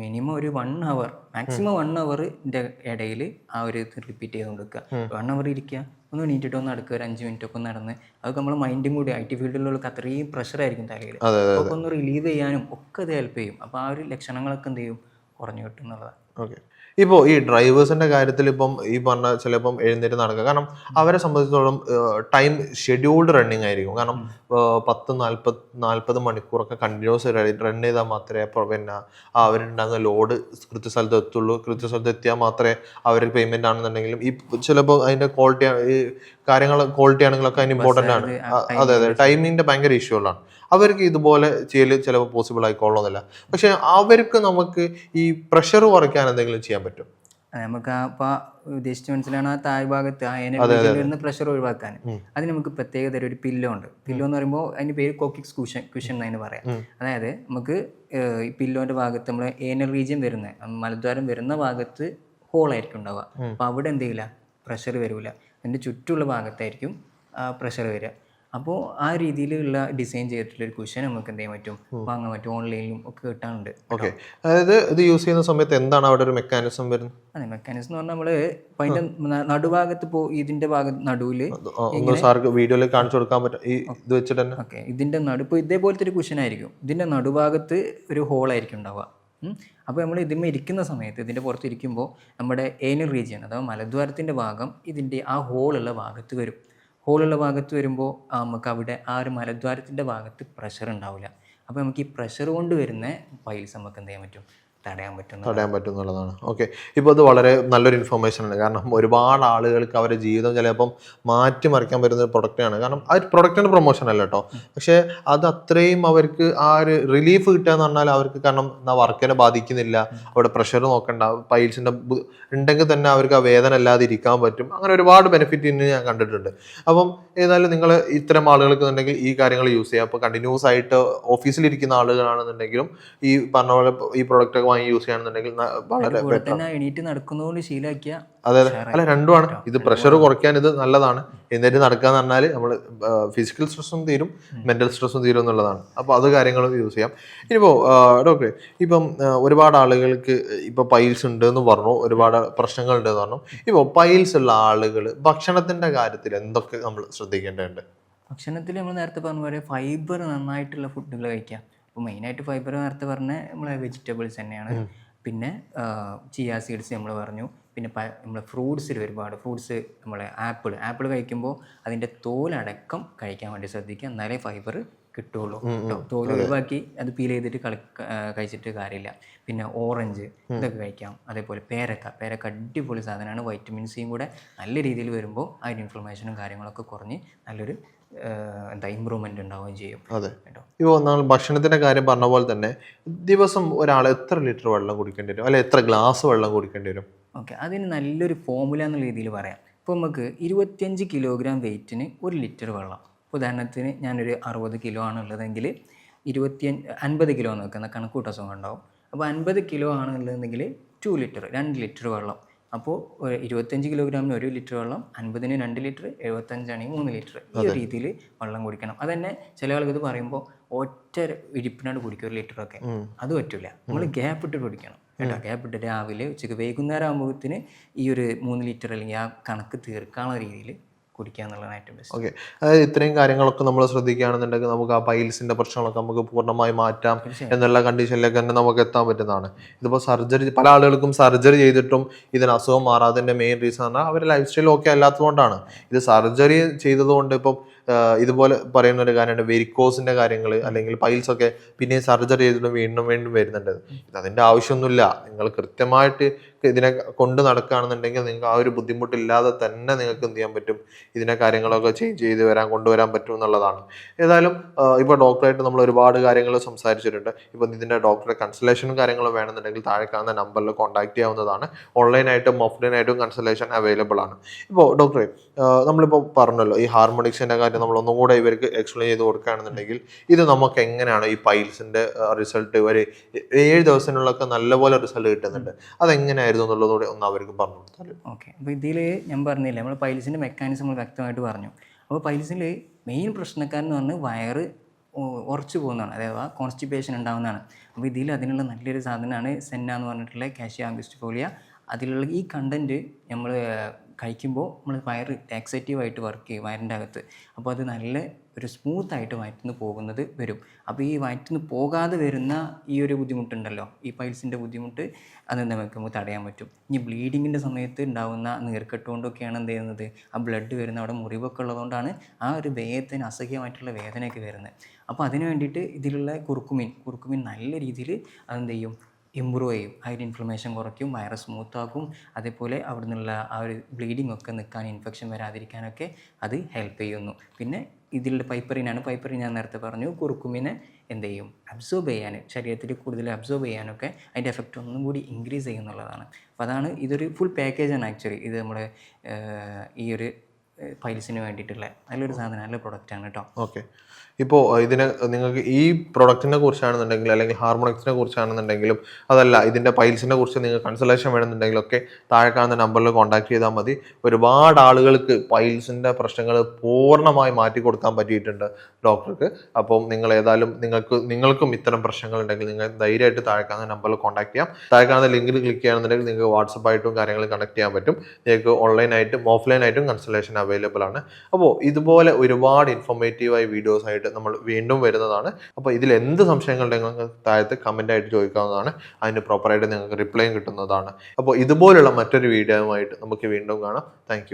മിനിമം ഒരു 1 hour, മാക്സിമം 1 hourൻ്റെ ഇടയിൽ ആ ഒരു ഇത് റിപ്പീറ്റ് ചെയ്തുകൊണ്ട് കൊടുക്കുക. 1 hour ഇരിക്കുക, ഒന്ന് എണീറ്റിട്ട് ഒന്ന് നടക്കുക, ഒരു 5 minute ഒക്കെ നടന്ന്. അതൊക്കെ നമ്മൾ മൈൻഡും കൂടി IT ഫീൽഡിലുള്ളവർക്ക് അത്രയും പ്രഷറായിരിക്കും തലയിൽ. അപ്പോൾ ഒന്ന് റിലീവ് ചെയ്യാനും ഒക്കെ അത് ഹെൽപ്പ് ചെയ്യും. അപ്പോൾ ആ ഒരു ലക്ഷണങ്ങളൊക്കെ എന്ത് ചെയ്യും, കുറഞ്ഞു കിട്ടും എന്നുള്ളതാണ്. ഓക്കെ. ഇപ്പോൾ ഈ ഡ്രൈവേഴ്സിന്റെ കാര്യത്തിൽ ഇപ്പം ഈ പറഞ്ഞ ചിലപ്പം എഴുന്നേറ്റ് നടക്കുക, കാരണം അവരെ സംബന്ധിച്ചിടത്തോളം ടൈം ഷെഡ്യൂൾഡ് റണ്ണിങ് ആയിരിക്കും. കാരണം 10-40 മണിക്കൂറൊക്കെ കണ്ടിന്യൂസ് റൺ ചെയ്താൽ മാത്രമേ അവരുണ്ടാകുന്ന ലോഡ് കൃത്യസ്ഥലത്ത് എത്തുള്ളൂ. കൃത്യസ്ഥലത്ത് എത്തിയാൽ മാത്രമേ അവർക്ക് പേയ്മെന്റ് ആണെന്നുണ്ടെങ്കിലും ഈ ചിലപ്പോൾ അതിന്റെ ക്വാളിറ്റി, ഈ ക്വാളിറ്റി ആണെങ്കിലൊക്കെ അതിന് ഇമ്പോർട്ടൻ്റ് ആണ്. അതെ, ടൈമിന്റെ ഭയങ്കര ഇഷ്യൂകളാണ്. അവർക്ക് ഇതുപോലെ ചെയ്യൽ ചിലപ്പോൾ പോസിബിൾ ആയിക്കൊള്ളണമെന്നില്ല. പക്ഷെ അവർക്ക് നമുക്ക് ഈ പ്രഷർ കുറയ്ക്കാൻ എന്തെങ്കിലും ചെയ്യാൻ പറ്റും? നമുക്ക് അപ്പോൾ ഉദ്ദേശിച്ച മനസ്സിലാണ് ആ താഴ്ഭാഗത്ത് ആ എനർജി വരുന്ന പ്രഷർ ഒഴിവാക്കാൻ. അതിന് നമുക്ക് പ്രത്യേകതരം ഒരു പില്ലോ ഉണ്ട്. പില്ലോ എന്ന് പറയുമ്പോൾ അതിൻ്റെ പേര് കോക്കിക്സ് കുഷൻ എന്നതിന് പറയാം. അതായത് നമുക്ക് ഈ പില്ലോൻ്റെ ഭാഗത്ത് നമ്മൾ ഏനൽ റീജിയൻ വരുന്ന മലദ്വാരം വരുന്ന ഭാഗത്ത് ഹോളായിരിക്കും ഉണ്ടാവുക. അപ്പോൾ അവിടെ എന്ത് ചെയ്യില്ല, പ്രഷർ വരില്ല. അതിൻ്റെ ചുറ്റുമുള്ള ഭാഗത്തായിരിക്കും പ്രഷർ വരിക. അപ്പോൾ ആ രീതിയിലുള്ള ഡിസൈൻ ചെയ്തിട്ടുള്ള ഒരു കുഷൻ നമുക്ക് എന്ത് ചെയ്യാൻ പറ്റും, വാങ്ങാൻ പറ്റും. ഓൺലൈനിലും ഒക്കെ കിട്ടാനുണ്ട്. ഓക്കെ. അതായത് ഇത് യൂസ് ചെയ്യുന്ന സമയത്ത് എന്താണ് അവിടെ ഒരു മെക്കാനിസം വരുന്നത്? അതെ, മെക്കാനിസം എന്ന് പറഞ്ഞാൽ നമ്മള് അതിന്റെ നടുഭാഗത്ത് ഇതിന്റെ നടുവില് വീഡിയോയിൽ കാണിച്ചു കൊടുക്കാൻ പറ്റും ഈ ഇത് വെച്ചിട്ട് തന്നെ. ഓക്കെ, ഇതിന്റെ ഇപ്പോൾ ഇതേപോലത്തെ ഒരു കുഷൻ ആയിരിക്കും. ഇതിന്റെ നടുഭാഗത്ത് ഒരു ഹോളായിരിക്കും ഉണ്ടാവുക. അപ്പോൾ നമ്മൾ ഇതിന്മേൽ ഇരിക്കുന്ന സമയത്ത്, ഇതിൻ്റെ പുറത്ത് ഇരിക്കുമ്പോൾ നമ്മുടെ ഏനൽ റീജിയൻ അഥവാ മലദ്വാരത്തിൻ്റെ ഭാഗം ഇതിൻ്റെ ആ ഹോളുള്ള ഭാഗത്ത് വരും. ഹോളുള്ള ഭാഗത്ത് വരുമ്പോൾ നമുക്ക് അവിടെ ആ ഒരു മലദ്വാരത്തിൻ്റെ ഭാഗത്ത് പ്രഷർ ഉണ്ടാവില്ല. അപ്പോൾ നമുക്ക് ഈ പ്രഷർ കൊണ്ട് വരുന്ന പൈൽസ് നമുക്ക് എന്ത് ചെയ്യാൻ പറ്റും, തടയാൻ പറ്റും എന്നുള്ളതാണ്. ഓക്കെ. ഇപ്പോൾ അത് വളരെ നല്ലൊരു ഇൻഫർമേഷൻ ആണ്. കാരണം ഒരുപാട് ആളുകൾക്ക് അവരുടെ ജീവിതം ചിലപ്പം മാറ്റിമറിക്കാൻ പറ്റുന്ന ഒരു പ്രൊഡക്റ്റാണ്. കാരണം ആ ഒരു പ്രൊഡക്റ്റിൻ്റെ പ്രൊമോഷൻ അല്ല കേട്ടോ, പക്ഷേ അത് അത്രയും അവർക്ക് ആ ഒരു റിലീഫ് കിട്ടുക എന്ന് പറഞ്ഞാൽ അവർക്ക്, കാരണം വർക്കിനെ ബാധിക്കുന്നില്ല, അവിടെ പ്രഷർ നോക്കണ്ട, പൈൽസിൻ്റെ ഉണ്ടെങ്കിൽ തന്നെ അവർക്ക് ആ വേദന അല്ലാതെ ഇരിക്കാൻ പറ്റും. അങ്ങനെ ഒരുപാട് ബെനിഫിറ്റ് ഇന്ന് ഞാൻ കണ്ടിട്ടുണ്ട്. അപ്പം ഏതായാലും നിങ്ങൾ ഇത്തരം ആളുകൾക്ക് ഉണ്ടെങ്കിൽ ഈ കാര്യങ്ങൾ യൂസ് ചെയ്യുക. അപ്പോൾ കണ്ടിന്യൂസ് ആയിട്ട് ഓഫീസിലിരിക്കുന്ന ആളുകളാണെന്നുണ്ടെങ്കിലും ഈ പറഞ്ഞ പോലെ ഈ പ്രൊഡക്റ്റ് വാങ്ങി യൂസ് ചെയ്യുകയാണെന്നുണ്ടെങ്കിൽ വളരെ എണീറ്റ് നടക്കുന്നതുകൊണ്ട് ശീലാക്കിയ. അതെ, അല്ല രണ്ടുമാണ്. ഇത് പ്രഷർ കുറയ്ക്കാൻ ഇത് നല്ലതാണ്. എന്നിട്ട് നടക്കാന്ന് പറഞ്ഞാൽ നമ്മൾ ഫിസിക്കൽ സ്ട്രെസ്സും തീരും, മെന്റൽ സ്ട്രെസ്സും തീരും എന്നുള്ളതാണ്. അപ്പോൾ അത് കാര്യങ്ങളും യൂസ് ചെയ്യാം. ഇനിയിപ്പോൾ ഡോക്ടറെ, ഇപ്പം ഒരുപാട് ആളുകൾക്ക് ഇപ്പോൾ പൈൽസ് ഉണ്ട് എന്ന് പറഞ്ഞു, ഒരുപാട് പ്രശ്നങ്ങൾ ഉണ്ട് എന്ന് പറഞ്ഞു. ഇപ്പോൾ പൈൽസ് ഉള്ള ആളുകൾ ഭക്ഷണത്തിന്റെ കാര്യത്തിൽ എന്തൊക്കെ നമ്മൾ ശ്രദ്ധിക്കേണ്ടതുണ്ട്? ഭക്ഷണത്തിൽ നമ്മൾ നേരത്തെ പറഞ്ഞ പോലെ ഫൈബർ നന്നായിട്ടുള്ള ഫുഡുകൾ കഴിക്കാം. അപ്പോൾ മെയിനായിട്ട് ഫൈബർ നേരത്തെ പറഞ്ഞ നമ്മളെ വെജിറ്റബിൾസ് തന്നെയാണ്. പിന്നെ ചിയ സീഡ്സ് നമ്മൾ പറഞ്ഞു. പിന്നെ നമ്മൾ ഫ്രൂട്ട്സിൽ ഒരുപാട് ഫ്രൂട്ട്സ്, നമ്മളെ ആപ്പിൾ കഴിക്കുമ്പോൾ അതിൻ്റെ തോലടക്കം കഴിക്കാൻ വേണ്ടി ശ്രദ്ധിക്കുക. എന്നാലേ ഫൈബർ കിട്ടുള്ളൂ. തോൽ ഒഴിവാക്കി അത് പീൽ ചെയ്തിട്ട് കഴിച്ചിട്ട് കാര്യമില്ല. പിന്നെ ഓറഞ്ച് ഇതൊക്കെ കഴിക്കാം. അതേപോലെ പേരക്ക അടിപൊളി സാധനമാണ്. വൈറ്റമിൻ സിയും കൂടെ നല്ല രീതിയിൽ വരുമ്പോൾ അതിൻ്റെ ഇൻഫ്ലമേഷനും കാര്യങ്ങളൊക്കെ കുറഞ്ഞ് നല്ലൊരു ഇമ്പ്രൂവ്മെന്റ് ഉണ്ടാവുകയും ചെയ്യും. അതെ കേട്ടോ. ഇപ്പോൾ നമ്മൾ ഭക്ഷണത്തിന്റെ കാര്യം പറഞ്ഞ പോലെ തന്നെ ദിവസം ഒരാൾ എത്ര ലിറ്റർ വെള്ളം കുടിക്കേണ്ടി വരും, അല്ലെ എത്ര ഗ്ലാസ് വെള്ളം കുടിക്കേണ്ടി വരും? ഓക്കെ, അതിന് നല്ലൊരു ഫോർമുല എന്നുള്ള രീതിയിൽ പറയാം. ഇപ്പോൾ നമുക്ക് 25 കിലോഗ്രാം വെയിറ്റിന് 1 ലിറ്റർ വെള്ളം. ഉദാഹരണത്തിന് ഞാനൊരു 60 കിലോ ആണുള്ളതെങ്കിൽ 50 കിലോ നോക്കുന്ന കണക്കൂട്ട സുഖം ഉണ്ടാവും. അപ്പോൾ 50 കിലോ ആണെന്നുള്ളതെങ്കിൽ 2 ലിറ്റർ 2 ലിറ്റർ വെള്ളം. അപ്പോൾ 25 കിലോഗ്രാമിന് 1 ലിറ്റർ വെള്ളം, 50-ന് 2 ലിറ്റർ, 75-ആണെങ്കിൽ 3 ലിറ്റർ. ഈ ഒരു രീതിയിൽ വെള്ളം കുടിക്കണം. അതന്നെ ചില ആൾക്ക് ഇത് പറയുമ്പോൾ ഒറ്റ ഇരിപ്പിനാണ് കുടിക്കുക 1 ലിറ്ററൊക്കെ. അത് പറ്റില്ല. നമ്മൾ ഗ്യാപ്പ് ഇട്ട് കുടിക്കണം കേട്ടോ. ഗ്യാപ്പ് ഇട്ട് രാവിലെ, ഉച്ചയ്ക്ക്, വൈകുന്നേരം ആകുമ്പോഴത്തിന് ഈ ഒരു 3 ലിറ്റർ അല്ലെങ്കിൽ ആ കണക്ക് തീർക്കാനുള്ള രീതിയിൽ കുടിക്കുക എന്നുള്ളതാണ് ഏറ്റവും ബെസ്റ്റ്. ഓക്കെ, അതായത് ഇത്രയും കാര്യങ്ങളൊക്കെ നമ്മൾ ശ്രദ്ധിക്കുകയാണെന്നുണ്ടെങ്കിൽ നമുക്ക് ആ പൈൽസിന്റെ പ്രശ്നങ്ങളൊക്കെ നമുക്ക് പൂർണ്ണമായി മാറ്റാം എന്നുള്ള കണ്ടീഷനിലേക്ക് തന്നെ നമുക്ക് എത്താൻ പറ്റുന്നതാണ്. ഇതിപ്പോൾ സർജറി, പല ആളുകൾക്കും സർജറി ചെയ്തിട്ടും ഇതിന് അസുഖം മാറാതിൻ്റെ മെയിൻ റീസൺ പറഞ്ഞാൽ അവരുടെ ലൈഫ് സ്റ്റൈൽ ഓക്കെ അല്ലാത്തതുകൊണ്ടാണ്. ഇത് സർജറി ചെയ്തതുകൊണ്ട് ഇപ്പം ഇതുപോലെ പറയുന്ന ഒരു കാര്യമാണ് വെരിക്കോസിന്റെ കാര്യങ്ങൾ അല്ലെങ്കിൽ പൈൽസ് ഒക്കെ പിന്നെ സർജറി ചെയ്തിട്ട് വീണ്ടും വീണ്ടും വരുന്നുണ്ട്. അതിന്റെ ആവശ്യമൊന്നുമില്ല. നിങ്ങൾ കൃത്യമായിട്ട് ഇതിനെ കൊണ്ട് നടക്കുകയാണെന്നുണ്ടെങ്കിൽ നിങ്ങൾക്ക് ആ ഒരു ബുദ്ധിമുട്ടില്ലാതെ തന്നെ നിങ്ങൾക്ക് എന്ത് ചെയ്യാൻ പറ്റും, ഇതിനെ കാര്യങ്ങളൊക്കെ ചേഞ്ച് ചെയ്ത് കൊണ്ടുവരാൻ പറ്റും എന്നുള്ളതാണ്. ഏതായാലും ഇപ്പോൾ ഡോക്ടറായിട്ട് നമ്മൾ ഒരുപാട് കാര്യങ്ങൾ സംസാരിച്ചിട്ടുണ്ട്. ഇപ്പം ഇതിൻ്റെ ഡോക്ടറെ കൺസൾട്ടേഷനും കാര്യങ്ങളും വേണമെന്നുണ്ടെങ്കിൽ താഴെ കാണുന്ന നമ്പറിൽ കോൺടാക്ട് ചെയ്യാവുന്നതാണ്. ഓൺലൈനായിട്ടും ഓഫ്ലൈനായിട്ടും കൺസൾട്ടേഷൻ അവൈലബിൾ ആണ്. ഇപ്പോൾ ഡോക്ടറെ നമ്മളിപ്പോൾ പറഞ്ഞല്ലോ ഈ ഹാർമോണിക്സിൻ്റെ കാര്യം നമ്മളൊന്നും കൂടെ ഇവർക്ക് എക്സ്പ്ലെയിൻ ചെയ്ത് കൊടുക്കുകയാണെന്നുണ്ടെങ്കിൽ ഇത് നമുക്ക് എങ്ങനെയാണ് ഈ പൈൽസിൻ്റെ റിസൾട്ട് ഒരു 7 ദിവസത്തിനുള്ളൊക്കെ നല്ലപോലെ റിസൾട്ട് കിട്ടുന്നുണ്ട്, അതെങ്ങനെയായിരുന്നു എന്നുള്ളതുകൂടെ ഒന്ന് അവർക്ക് പറഞ്ഞു കൊടുത്താൽ. ഓക്കെ, അപ്പോൾ ഇതിൽ ഞാൻ പറഞ്ഞില്ലേ നമ്മൾ പൈൽസിൻ്റെ മെക്കാനിസം നമ്മൾ വ്യക്തമായിട്ട് പറഞ്ഞു. അപ്പോൾ പൈൽസിൽ മെയിൻ പ്രശ്നക്കാരെന്ന് പറഞ്ഞാൽ വയറ് ഉറച്ചു പോകുന്നതാണ്, അഥവാ കോൺസ്റ്റിപ്പേഷൻ ഉണ്ടാകുന്നതാണ്. അപ്പോൾ ഇതിൽ അതിനുള്ള നല്ലൊരു സാധനമാണ് സെന്ന എന്ന് പറഞ്ഞിട്ടുള്ള കാഷ്യ ആംഗിസ്റ്റിഫോളിയ. അതിലുള്ള ഈ കണ്ടൻറ്റ് നമ്മൾ കഴിക്കുമ്പോൾ നമ്മൾ വയറ് ലാക്സേറ്റീവായിട്ട് വർക്ക് ചെയ്യും വയറിൻ്റെ അകത്ത്. അപ്പോൾ അത് നല്ല ഒരു സ്മൂത്തായിട്ട് വയറ്റിന്ന് പോകുന്നത് വരും. അപ്പോൾ ഈ വയറ്റിന്ന് പോകാതെ വരുന്ന ഈ ഒരു ബുദ്ധിമുട്ടുണ്ടല്ലോ, ഈ പൈൽസിൻ്റെ ബുദ്ധിമുട്ട്, അത് നമുക്ക് തടയാൻ പറ്റും. ഇനി ബ്ലീഡിങ്ങിൻ്റെ സമയത്ത് ഉണ്ടാകുന്ന നീർക്കെട്ടുകൊണ്ടൊക്കെയാണ് എന്ത് ചെയ്യുന്നത്, ആ ബ്ലഡ് വരുന്ന അവിടെ മുറിവൊക്കെ ഉള്ളതുകൊണ്ടാണ് ആ ഒരു വേദന, അസഹ്യമായിട്ടുള്ള വേദനയൊക്കെ വരുന്നത്. അപ്പോൾ അതിന് വേണ്ടിയിട്ട് ഇതിലുള്ള കുറുക്കുമിൻ നല്ല രീതിയിൽ അതെന്ത് ചെയ്യും, ഇമ്പ്രൂവ് ചെയ്യും. ആ ഒരു ഇൻഫ്ലമേഷൻ കുറയ്ക്കും, വയറ് സ്മൂത്താക്കും. അതേപോലെ അവിടെ നിന്നുള്ള ആ ഒരു ബ്ലീഡിംഗ് ഒക്കെ നിൽക്കാൻ, ഇൻഫെക്ഷൻ വരാതിരിക്കാനൊക്കെ അത് ഹെൽപ്പ് ചെയ്യുന്നു. പിന്നെ ഇതിലുള്ള പൈപ്പറിൻ ഞാൻ നേരത്തെ പറഞ്ഞു. കുറുക്കുമിനെ എന്ത് ചെയ്യും, അബ്സോർബ് ചെയ്യാൻ, ശരീരത്തിൽ കൂടുതൽ അബ്സോർബ് ചെയ്യാനൊക്കെ അതിൻ്റെ എഫക്റ്റ് ഒന്നും കൂടി ഇൻക്രീസ് ചെയ്യുന്നുള്ളതാണ്. അപ്പോൾ അതാണ് ഇതൊരു ഫുൾ പാക്കേജാണ് ആക്ച്വലി. ഇത് നമ്മുടെ ഈ ഒരു പൈൽസിന് വേണ്ടിയിട്ടുള്ള നല്ലൊരു സാധനം, നല്ല പ്രൊഡക്റ്റാണ് കേട്ടോ. ഓക്കെ, ഇപ്പോൾ ഇതിനെ നിങ്ങൾക്ക് ഈ പ്രൊഡക്റ്റിനെ കുറിച്ചാണെന്നുണ്ടെങ്കിൽ അല്ലെങ്കിൽ ഹാർമോണിക്സിനെ കുറിച്ചാണെന്നുണ്ടെങ്കിലും അതല്ല ഇതിൻ്റെ പൈൽസിനെ കുറിച്ച് നിങ്ങൾക്ക് കൺസൾട്ടേഷൻ വേണമെന്നുണ്ടെങ്കിലൊക്കെ താഴെ കാണുന്ന നമ്പറിൽ കോൺടാക്ട് ചെയ്താൽ മതി. ഒരുപാട് ആളുകൾക്ക് പൈൽസിൻ്റെ പ്രശ്നങ്ങൾ പൂർണ്ണമായി മാറ്റി കൊടുക്കാൻ പറ്റിയിട്ടുണ്ട് ഡോക്ടർക്ക്. അപ്പം നിങ്ങൾ ഏതായാലും നിങ്ങൾക്കും ഇത്തരം പ്രശ്നങ്ങൾ ഉണ്ടെങ്കിൽ നിങ്ങൾ ധൈര്യമായിട്ട് താഴെ കാണുന്ന നമ്പറിൽ കോൺടാക്ട് ചെയ്യാം. താഴെ കാണുന്ന ലിങ്കിൽ ക്ലിക്ക് ചെയ്യുകയാണെന്നുണ്ടെങ്കിൽ നിങ്ങൾക്ക് വാട്സപ്പായിട്ടും കാര്യങ്ങൾ കണക്ട് ചെയ്യാൻ പറ്റും. നിങ്ങൾക്ക് ഓൺലൈനായിട്ടും ഓഫ്ലൈനായിട്ടും കൺസൾട്ടേഷൻ അവൈലബിൾ ആണ്. അപ്പോൾ ഇതുപോലെ ഒരുപാട് ഇൻഫോർമേറ്റീവായ വീഡിയോസ് ആയിട്ട് നമ്മൾ വീണ്ടും വരുന്നതാണ്. അപ്പോൾ ഇതിൽ എന്ത് സംശയങ്ങളുണ്ടെങ്കിൽ നിങ്ങൾക്ക് താഴത്ത് കമൻ്റ് ആയിട്ട് ചോദിക്കാവുന്നതാണ്. അതിന് പ്രോപ്പറായിട്ട് നിങ്ങൾക്ക് റിപ്ലൈയും കിട്ടുന്നതാണ്. അപ്പോൾ ഇതുപോലുള്ള മറ്റൊരു വീഡിയോയുമായിട്ട് നമുക്ക് വീണ്ടും കാണാം. താങ്ക്